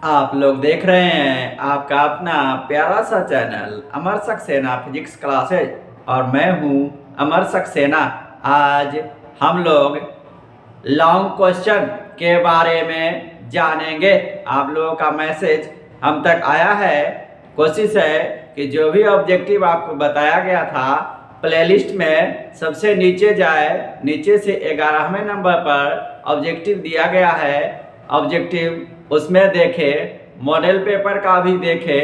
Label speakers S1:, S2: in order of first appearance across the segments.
S1: आप लोग देख रहे हैं आपका अपना प्यारा सा चैनल अमर सक्सेना फिजिक्स क्लासेज और मैं हूं अमर सक्सेना। आज हम लोग लॉन्ग क्वेश्चन के बारे में जानेंगे। आप लोगों का मैसेज हम तक आया है। कोशिश है कि जो भी ऑब्जेक्टिव आपको बताया गया था प्लेलिस्ट में सबसे नीचे जाए, नीचे से 11वें नंबर पर ऑब्जेक्टिव दिया गया है। ऑब्जेक्टिव उसमें देखे, मॉडल पेपर का भी देखे,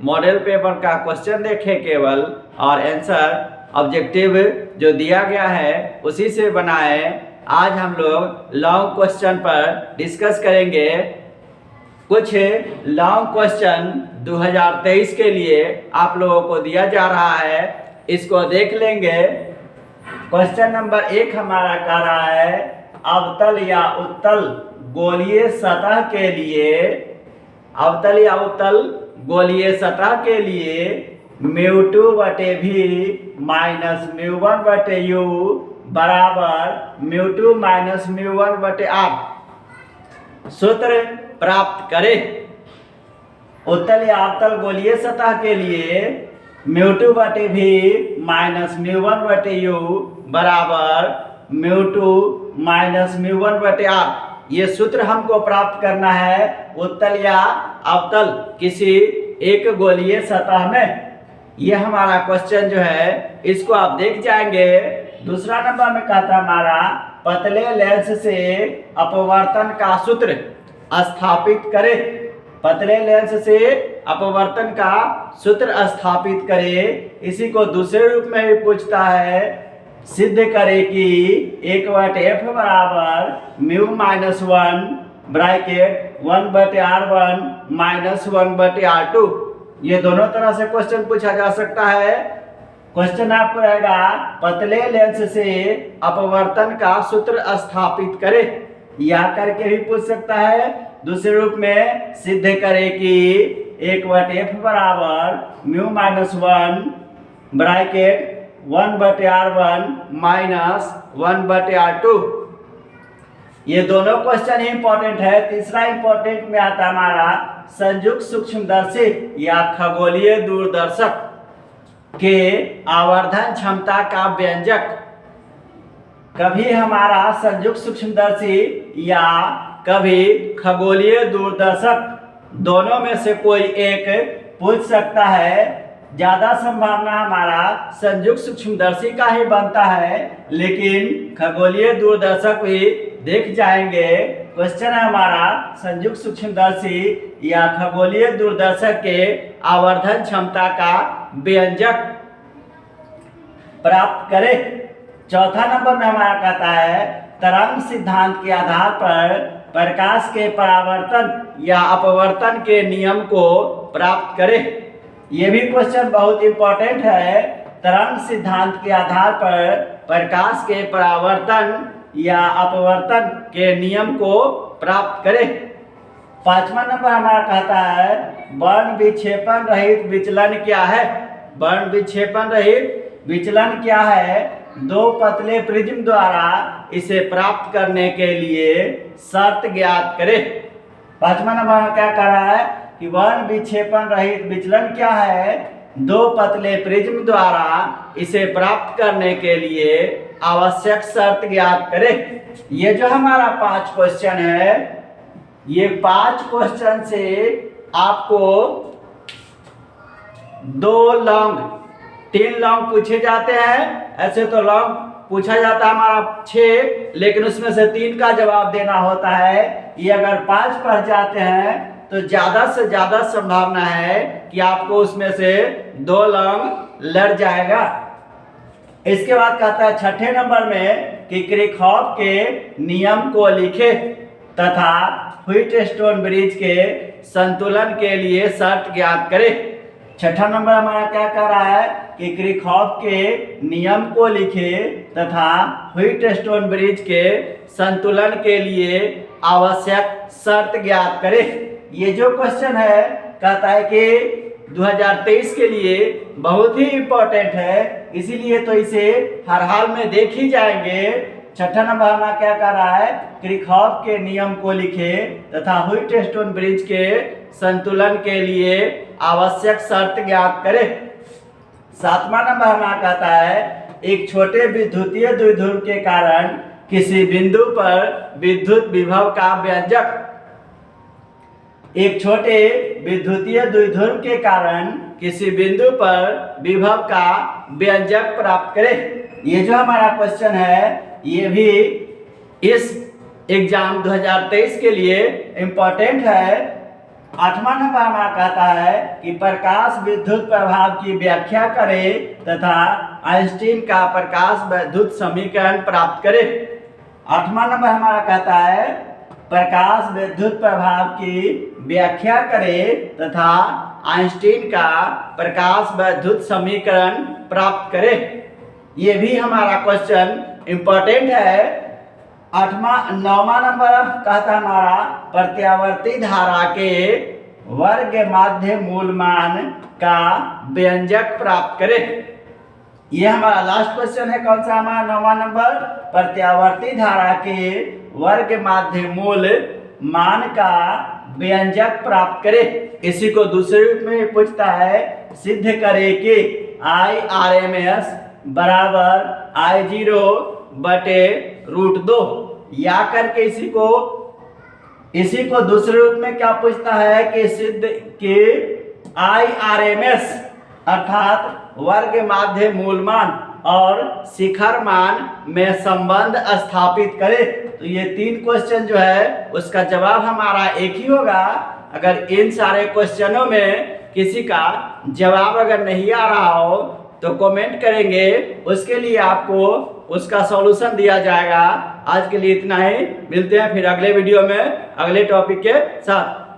S1: मॉडल पेपर का क्वेश्चन देखे केवल, और आंसर ऑब्जेक्टिव जो दिया गया है उसी से बनाए। आज हम लोग लॉन्ग क्वेश्चन पर डिस्कस करेंगे। कुछ लॉन्ग क्वेश्चन 2023 के लिए आप लोगों को दिया जा रहा है, इसको देख लेंगे। क्वेश्चन नंबर 1 हमारा कह रहा है अवतल या उत्तल गोलीय सतह के लिए, अवतल या उत्तल गोलीय सतह के लिए μ2/v माइनस μ1/u बराबर μ2 माइनस μ1/r सूत्र प्राप्त करें। उत्तल या अवतल गोलीय सतह के लिए μ2/v माइनस μ1/u बराबर μ2 माइनस μ1/r, ये सूत्र हमको प्राप्त करना है उत्तल या अवतल किसी एक गोलीय सतह में। ये हमारा क्वेश्चन जो है इसको आप देख जाएंगे। दूसरा नंबर में कहता हमारा पतले लेंस से अपवर्तन का सूत्र स्थापित करें। पतले लेंस से अपवर्तन का सूत्र स्थापित करें। इसी को दूसरे रूप में भी पूछता है, सिद्ध करे कि 1/f बराबर μ-1 ब्रैकेट 1/r1 माइनस 1/r2। ये दोनों तरह से क्वेश्चन पूछा जा सकता है। क्वेश्चन आपको रहेगा पतले लेंस से अपवर्तन का सूत्र स्थापित करे, या करके भी पूछ सकता है। दूसरे रूप में सिद्ध करे कि 1/f बराबर μ-1 ब्रैकेट 1/r1 माइनस 1/r2। ये दोनों क्वेश्चन इंपॉर्टेंट है। तीसरा इंपॉर्टेंट में आता हमारा संयुक्त सूक्ष्मदर्शी या खगोलीय दूरदर्शक के आवर्धन क्षमता का व्यंजक। कभी हमारा संयुक्त सूक्ष्मदर्शी या कभी खगोलीय दूरदर्शक, दोनों में से कोई एक पूछ सकता है। ज्यादा संभावना हमारा संयुक्त सूक्ष्मदर्शी का ही बनता है, लेकिन खगोलीय दूरदर्शक भी देख जाएंगे। क्वेश्चन है हमारा संयुक्त सूक्ष्मदर्शी या खगोलीय दूरदर्शक के आवर्धन क्षमता का व्यंजक प्राप्त करें। चौथा नंबर में हमारा कहता है तरंग सिद्धांत के आधार पर प्रकाश के परावर्तन या अपवर्तन के नियम को प्राप्त करें। ये भी क्वेश्चन बहुत इंपॉर्टेंट है। तरंग सिद्धांत के आधार पर प्रकाश के परावर्तन या अपवर्तन के नियम को प्राप्त करें। पांचवा नंबर हमारा कहता है वर्ण विक्षेपण रहित विचलन क्या है। वर्ण विक्षेपण रहित विचलन क्या है? दो पतले प्रिज्म द्वारा इसे प्राप्त करने के लिए शर्त ज्ञात करें। पांचवा नंबर क्या कह रहा है कि वर्ण विक्षेपण रहित विचलन क्या है? दो पतले प्रिज्म द्वारा इसे प्राप्त करने के लिए आवश्यक शर्त ज्ञात करें। ये जो हमारा 5 क्वेश्चन है, ये 5 क्वेश्चन से आपको 3 लॉन्ग पूछे जाते हैं। ऐसे तो लॉन्ग पूछा जाता है हमारा 6, लेकिन उसमें से 3 का जवाब देना होता है। ये अगर 5 पढ़ जाते हैं तो ज्यादा से ज्यादा संभावना है कि आपको उसमें से 2 लॉन्ग लड़ जाएगा। इसके बाद कहता है 6ठे नंबर में कि किरचॉफ के नियम को लिखे तथा व्हीटस्टोन ब्रिज के संतुलन के लिए शर्त ज्ञात करें। 6ठा नंबर हमारा क्या कह रहा है कि किरचॉफ के नियम को लिखे तथा व्हीटस्टोन ब्रिज के संतुलन के लिए आवश्यक शर्त ज्ञात करें। ये जो क्वेश्चन है कहता है कि 2023 के लिए बहुत ही इंपॉर्टेंट है, इसीलिए तो इसे हर हाल में देख ही जाएंगे। 6ठा नंबर हमारा क्या कर रहा है, किरचॉफ के नियम को लिखे तथा व्हीटस्टोन ब्रिज के संतुलन के लिए आवश्यक शर्त ज्ञात करें। 7वां नंबर हमारा कहता है एक छोटे विद्युतीय द्विध्रुव के कारण किसी बिंदु पर विद्युत विभव का व्यंजक। एक छोटे विद्युतीय द्विध्रुव के कारण किसी बिंदु पर विभव का व्यंजक प्राप्त करें। ये जो हमारा क्वेश्चन है ये भी इस एग्जाम 2023 के लिए इम्पोर्टेंट है। 8वां नंबर हमारा कहता है कि प्रकाश विद्युत प्रभाव की व्याख्या करें तथा आइंस्टीन का प्रकाश विद्युत समीकरण प्राप्त करें। 8वां नंबर हमारा कहता है प्रकाश विद्युत प्रभाव की व्याख्या करें तथा आइंस्टीन का प्रकाश विद्युत समीकरण प्राप्त करें। ये भी हमारा क्वेश्चन इम्पोर्टेंट है। 9वां नंबर कहता हमारा प्रत्यावर्ती धारा के वर्ग माध्य मूल मान का व्यंजक प्राप्त करें। ये हमारा लास्ट क्वेश्चन है। कौन सा हमारा 9वां नंबर? प्रत्यावर्ती धारा के वर्ग माध्य मूल मान का व्यंजक प्राप्त करें। इसी को दूसरे रूप में पूछता है सिद्ध करे कि I/RMS बराबर I0 बटे √2 या करके इसी को दूसरे रूप में क्या पूछता है कि सिद्ध कि I/RMS अर्थात वर्ग माध्य मूल मान और शिखर मान में संबंध स्थापित करें। तो ये 3 क्वेश्चन जो है उसका जवाब हमारा एक ही होगा। अगर इन सारे क्वेश्चनों में किसी का जवाब अगर नहीं आ रहा हो तो कमेंट करेंगे, उसके लिए आपको उसका सॉल्यूशन दिया जाएगा। आज के लिए इतना ही, मिलते हैं फिर अगले वीडियो में अगले टॉपिक के साथ।